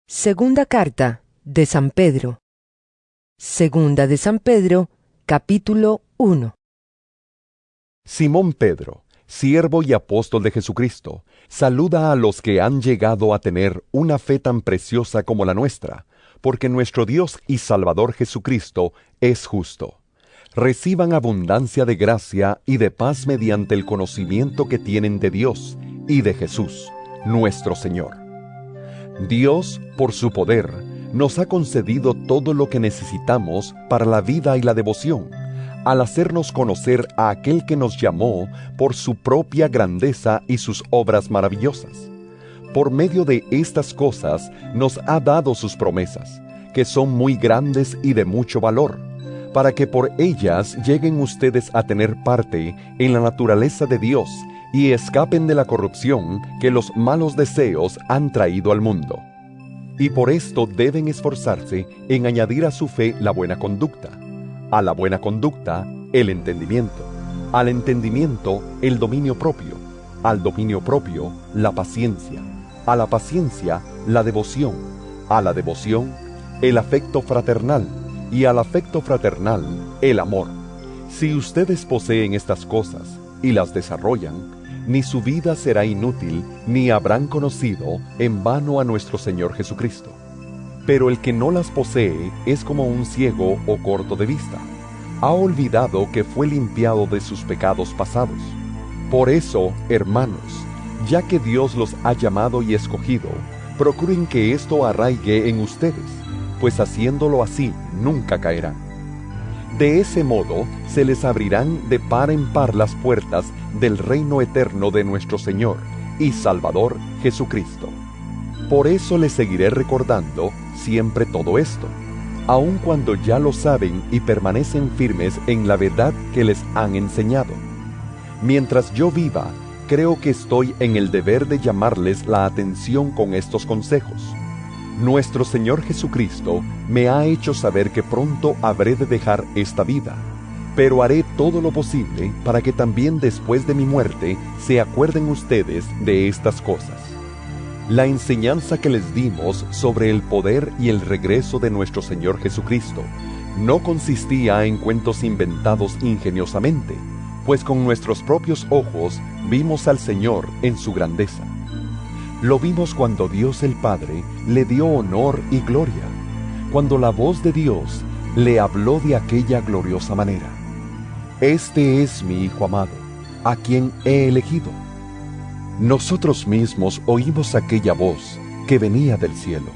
Segunda carta de San Pedro. Segunda de San Pedro, capítulo 1. Simón Pedro, siervo y apóstol de Jesucristo, saluda a los que han llegado a tener una fe tan preciosa como la nuestra, porque nuestro Dios y Salvador Jesucristo es justo. Reciban abundancia de gracia y de paz mediante el conocimiento que tienen de Dios y de Jesús, nuestro Señor. Dios, por su poder, nos ha concedido todo lo que necesitamos para la vida y la devoción, al hacernos conocer a aquel que nos llamó por su propia grandeza y sus obras maravillosas. Por medio de estas cosas nos ha dado sus promesas, que son muy grandes y de mucho valor, para que por ellas lleguen ustedes a tener parte en la naturaleza de Dios y escapen de la corrupción que los malos deseos han traído al mundo. Y por esto deben esforzarse en añadir a su fe la buena conducta, a la buena conducta el entendimiento, al entendimiento el dominio propio, al dominio propio la paciencia, a la paciencia la devoción, a la devoción el afecto fraternal y al afecto fraternal el amor. Si ustedes poseen estas cosas y las desarrollan, ni su vida será inútil, ni habrán conocido en vano a nuestro Señor Jesucristo. Pero el que no las posee es como un ciego o corto de vista. Ha olvidado que fue limpiado de sus pecados pasados. Por eso, hermanos, ya que Dios los ha llamado y escogido, procuren que esto arraigue en ustedes, pues haciéndolo así nunca caerán. De ese modo se les abrirán de par en par las puertas del reino eterno de nuestro Señor y Salvador Jesucristo. Por eso les seguiré recordando siempre todo esto, aun cuando ya lo saben y permanecen firmes en la verdad que les han enseñado. Mientras yo viva, creo que estoy en el deber de llamarles la atención con estos consejos. Nuestro Señor Jesucristo me ha hecho saber que pronto habré de dejar esta vida, pero haré todo lo posible para que también después de mi muerte se acuerden ustedes de estas cosas. La enseñanza que les dimos sobre el poder y el regreso de nuestro Señor Jesucristo no consistía en cuentos inventados ingeniosamente, pues con nuestros propios ojos vimos al Señor en su grandeza. Lo vimos cuando Dios el Padre le dio honor y gloria, cuando la voz de Dios le habló de aquella gloriosa manera: Este es mi Hijo amado, a quien he elegido. Nosotros mismos oímos aquella voz que venía del cielo,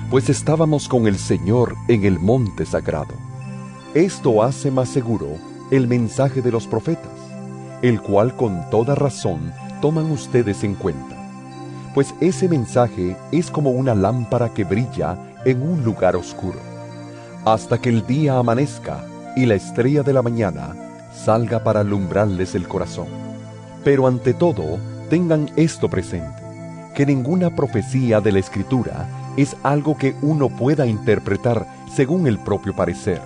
pues estábamos con el Señor en el monte sagrado. Esto hace más seguro el mensaje de los profetas, el cual con toda razón toman ustedes en cuenta. Pues ese mensaje es como una lámpara que brilla en un lugar oscuro, hasta que el día amanezca y la estrella de la mañana salga para alumbrarles el corazón. Pero ante todo, tengan esto presente, que ninguna profecía de la Escritura es algo que uno pueda interpretar según el propio parecer,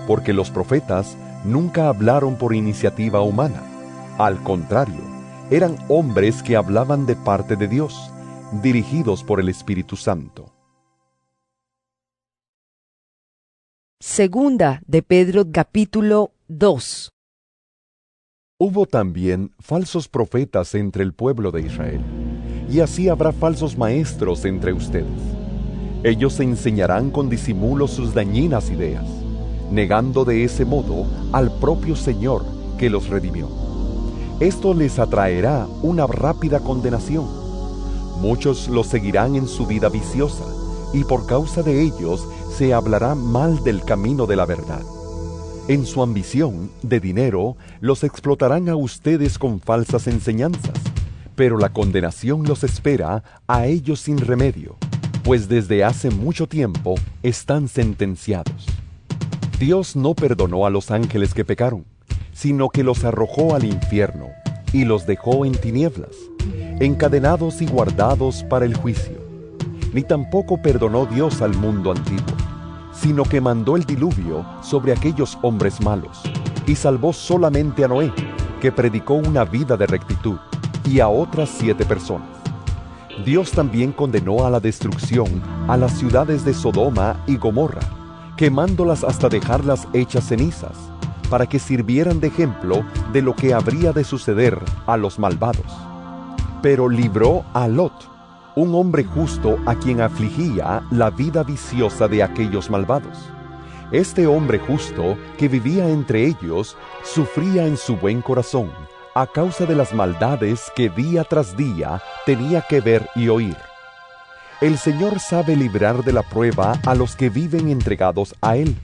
porque los profetas nunca hablaron por iniciativa humana. Al contrario, eran hombres que hablaban de parte de Dios, dirigidos por el Espíritu Santo. Segunda de Pedro, capítulo 2. Hubo también falsos profetas entre el pueblo de Israel, y así habrá falsos maestros entre ustedes. Ellos enseñarán con disimulo sus dañinas ideas, negando de ese modo al propio Señor que los redimió. Esto les atraerá una rápida condenación. Muchos los seguirán en su vida viciosa, y por causa de ellos se hablará mal del camino de la verdad. En su ambición de dinero, los explotarán a ustedes con falsas enseñanzas, pero la condenación los espera a ellos sin remedio, pues desde hace mucho tiempo están sentenciados. Dios no perdonó a los ángeles que pecaron, sino que los arrojó al infierno y los dejó en tinieblas, encadenados y guardados para el juicio. Ni tampoco perdonó Dios al mundo antiguo, sino que mandó el diluvio sobre aquellos hombres malos, y salvó solamente a Noé, que predicó una vida de rectitud, y a otras 7 personas. Dios también condenó a la destrucción a las ciudades de Sodoma y Gomorra, quemándolas hasta dejarlas hechas cenizas, para que sirvieran de ejemplo de lo que habría de suceder a los malvados. Pero libró a Lot, un hombre justo a quien afligía la vida viciosa de aquellos malvados. Este hombre justo que vivía entre ellos sufría en su buen corazón a causa de las maldades que día tras día tenía que ver y oír. El Señor sabe librar de la prueba a los que viven entregados a Él,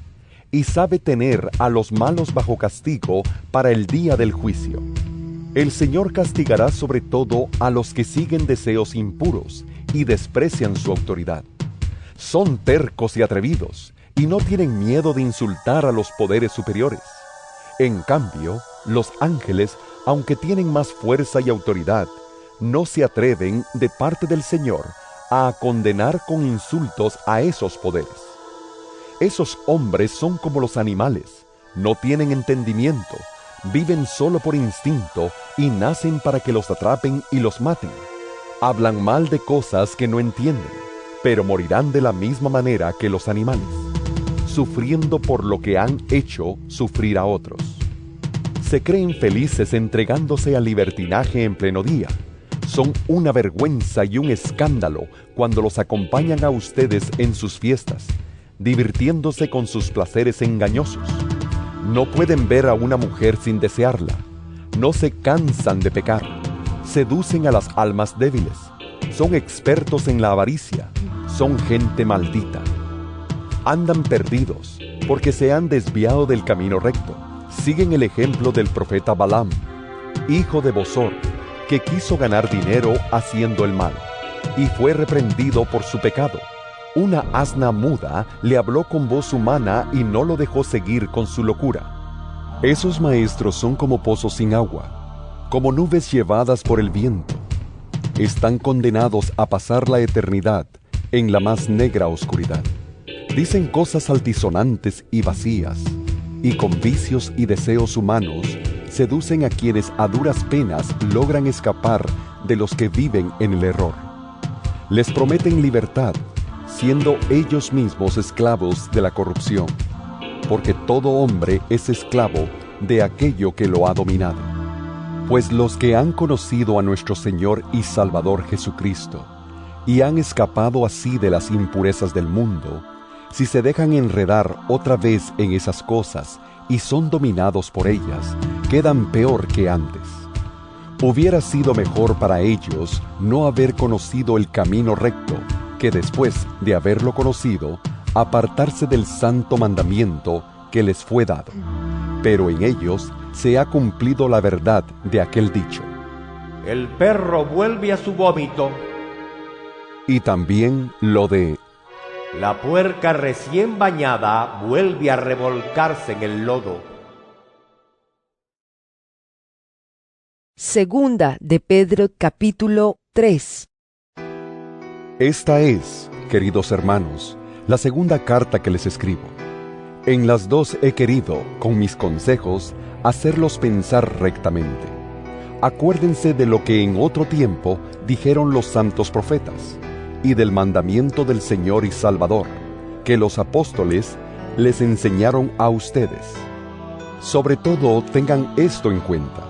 y sabe tener a los malos bajo castigo para el día del juicio. El Señor castigará sobre todo a los que siguen deseos impuros y desprecian su autoridad. Son tercos y atrevidos, y no tienen miedo de insultar a los poderes superiores. En cambio, los ángeles, aunque tienen más fuerza y autoridad, no se atreven de parte del Señor a condenar con insultos a esos poderes. Esos hombres son como los animales, no tienen entendimiento, viven solo por instinto y nacen para que los atrapen y los maten. Hablan mal de cosas que no entienden, pero morirán de la misma manera que los animales, sufriendo por lo que han hecho sufrir a otros. Se creen felices entregándose al libertinaje en pleno día. Son una vergüenza y un escándalo cuando los acompañan a ustedes en sus fiestas, divirtiéndose con sus placeres engañosos. No pueden ver a una mujer sin desearla. No se cansan de pecar. Seducen a las almas débiles. Son expertos en la avaricia. Son gente maldita. Andan perdidos porque se han desviado del camino recto. Siguen el ejemplo del profeta Balaam, hijo de Bosor, que quiso ganar dinero haciendo el mal, y fue reprendido por su pecado. Una asna muda le habló con voz humana y no lo dejó seguir con su locura. Esos maestros son como pozos sin agua, como nubes llevadas por el viento. Están condenados a pasar la eternidad en la más negra oscuridad. Dicen cosas altisonantes y vacías, y con vicios y deseos humanos seducen a quienes a duras penas logran escapar de los que viven en el error. Les prometen libertad, siendo ellos mismos esclavos de la corrupción, porque todo hombre es esclavo de aquello que lo ha dominado. Pues los que han conocido a nuestro Señor y Salvador Jesucristo, y han escapado así de las impurezas del mundo, si se dejan enredar otra vez en esas cosas y son dominados por ellas, quedan peor que antes. Hubiera sido mejor para ellos no haber conocido el camino recto, que después de haberlo conocido, apartarse del santo mandamiento que les fue dado. Pero en ellos se ha cumplido la verdad de aquel dicho: el perro vuelve a su vómito. Y también lo de: la puerca recién bañada vuelve a revolcarse en el lodo. Segunda de Pedro, capítulo 3. Esta es, queridos hermanos, la segunda carta que les escribo. En las dos he querido, con mis consejos, hacerlos pensar rectamente. Acuérdense de lo que en otro tiempo dijeron los santos profetas, y del mandamiento del Señor y Salvador, que los apóstoles les enseñaron a ustedes. Sobre todo tengan esto en cuenta,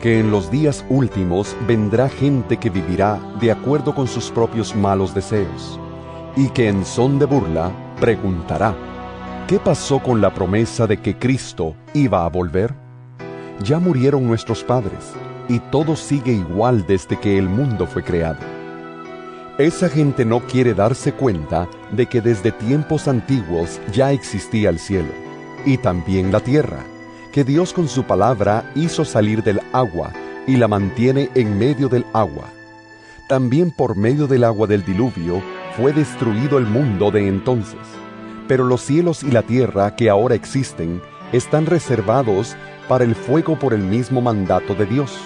que en los días últimos vendrá gente que vivirá de acuerdo con sus propios malos deseos, y que en son de burla preguntará: ¿qué pasó con la promesa de que Cristo iba a volver? Ya murieron nuestros padres, y todo sigue igual desde que el mundo fue creado. Esa gente no quiere darse cuenta de que desde tiempos antiguos ya existía el cielo, y también la tierra, que Dios con su palabra hizo salir del agua y la mantiene en medio del agua. También por medio del agua del diluvio fue destruido el mundo de entonces, pero los cielos y la tierra que ahora existen están reservados para el fuego por el mismo mandato de Dios.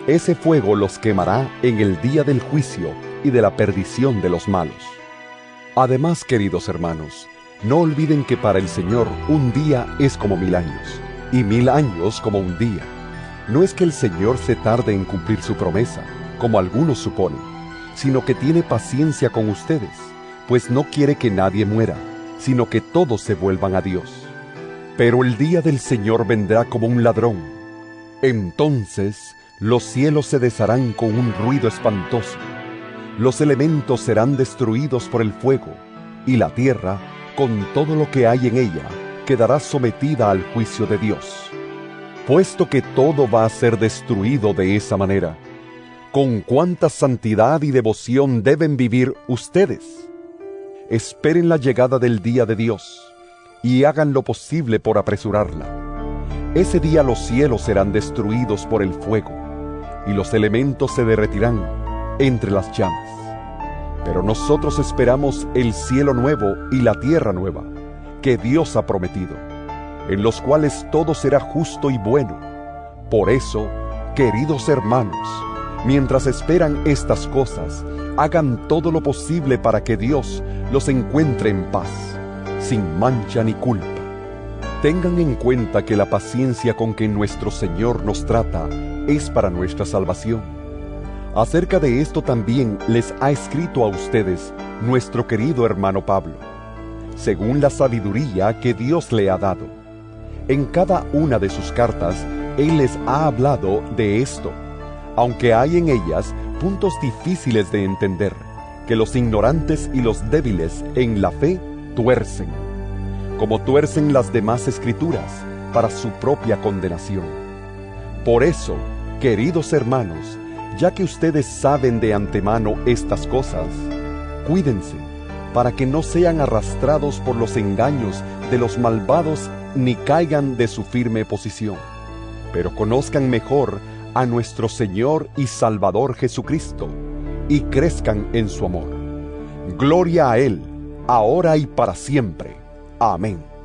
Ese fuego los quemará en el día del juicio y de la perdición de los malos. Además, queridos hermanos, no olviden que para el Señor un día es como 1000 años, y 1000 años como un día. No es que el Señor se tarde en cumplir su promesa, como algunos suponen, sino que tiene paciencia con ustedes, pues no quiere que nadie muera, sino que todos se vuelvan a Dios. Pero el día del Señor vendrá como un ladrón. Entonces los cielos se desharán con un ruido espantoso. Los elementos serán destruidos por el fuego, y la tierra, con todo lo que hay en ella, quedará sometida al juicio de Dios. Puesto que todo va a ser destruido de esa manera, ¿con cuánta santidad y devoción deben vivir ustedes? Esperen la llegada del día de Dios, y hagan lo posible por apresurarla. Ese día los cielos serán destruidos por el fuego, y los elementos se derretirán entre las llamas. Pero nosotros esperamos el cielo nuevo y la tierra nueva, que Dios ha prometido, en los cuales todo será justo y bueno. Por eso, queridos hermanos, mientras esperan estas cosas, hagan todo lo posible para que Dios los encuentre en paz, sin mancha ni culpa. Tengan en cuenta que la paciencia con que nuestro Señor nos trata es para nuestra salvación. Acerca de esto también les ha escrito a ustedes nuestro querido hermano Pablo, según la sabiduría que Dios le ha dado. En cada una de sus cartas, Él les ha hablado de esto, aunque hay en ellas puntos difíciles de entender, que los ignorantes y los débiles en la fe tuercen, como tuercen las demás escrituras para su propia condenación. Por eso, queridos hermanos, ya que ustedes saben de antemano estas cosas, cuídense para que no sean arrastrados por los engaños de los malvados ni caigan de su firme posición, pero conozcan mejor a nuestro Señor y Salvador Jesucristo, y crezcan en su amor. Gloria a Él, ahora y para siempre. Amén.